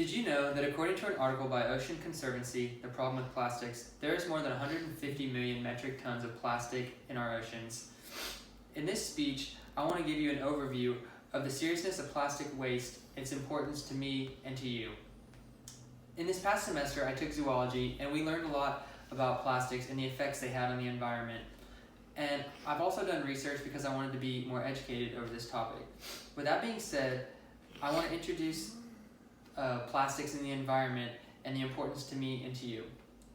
Did you know that according to an article by Ocean Conservancy, The Problem with Plastics, there is more than 150 million metric tons of plastic in our oceans? In this speech, I want to give you an overview of the seriousness of plastic waste, its importance to me and to you. In this past semester, I took zoology and we learned a lot about plastics and the effects they had on the environment. And I've also done research because I wanted to be more educated over this topic. With that being said, I want to introduce plastics in the environment and the importance to me and to you.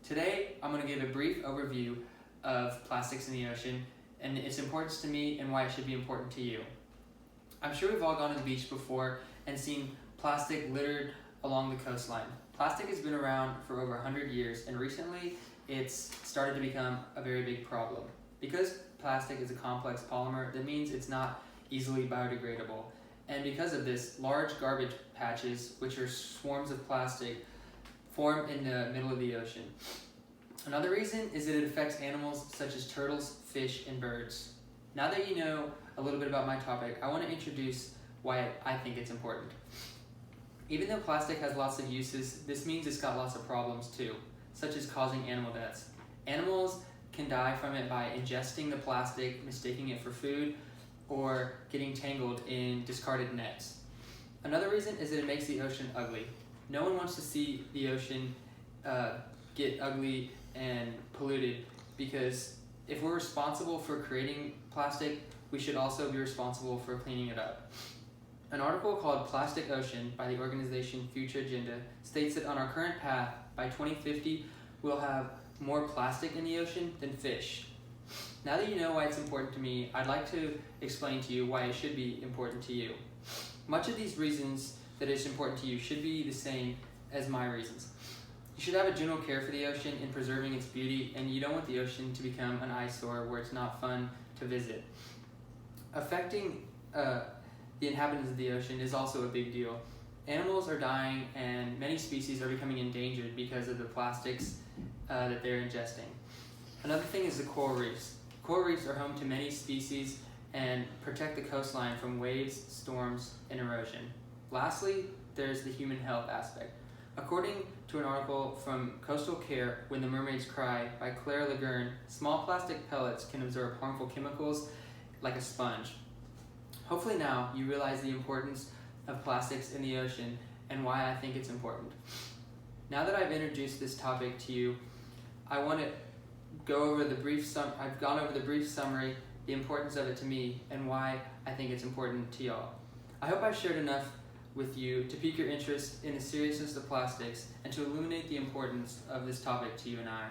Today, I'm going to give a brief overview of plastics in the ocean and its importance to me and why it should be important to you. I'm sure we've all gone to the beach before and seen plastic littered along the coastline. Plastic has been around for over 100 years, and recently it's started to become a very big problem. Because plastic is a complex polymer, that means it's not easily biodegradable. And because of this, large garbage patches, which are swarms of plastic, form in the middle of the ocean. Another reason is that it affects animals such as turtles, fish, and birds. Now that you know a little bit about my topic, I want to introduce why I think it's important. Even though plastic has lots of uses, this means it's got lots of problems too, such as causing animal deaths. Animals can die from it by ingesting the plastic, mistaking it for food, or getting tangled in discarded nets. Another reason is that it makes the ocean ugly. No one wants to see the ocean get ugly and polluted, because if we're responsible for creating plastic, we should also be responsible for cleaning it up. An article called Plastic Ocean by the organization Future Agenda states that on our current path, by 2050, we'll have more plastic in the ocean than fish. Now that you know why it's important to me, I'd like to explain to you why it should be important to you. Much of these reasons that it's important to you should be the same as my reasons. You should have a general care for the ocean in preserving its beauty, and you don't want the ocean to become an eyesore where it's not fun to visit. Affecting the inhabitants of the ocean is also a big deal. Animals are dying and many species are becoming endangered because of the plastics that they're ingesting. Another thing is the coral reefs. Coral reefs are home to many species and protect the coastline from waves, storms, and erosion. Lastly, there's the human health aspect. According to an article from Coastal Care, When the Mermaids Cry by Claire Legurn, small plastic pellets can absorb harmful chemicals like a sponge. Hopefully now you realize the importance of plastics in the ocean and why I think it's important. Now that I've introduced this topic to you, I want to go over I've gone over the brief summary, the importance of it to me, and why I think it's important to y'all. I hope I've shared enough with you to pique your interest in the seriousness of plastics and to illuminate the importance of this topic to you and I.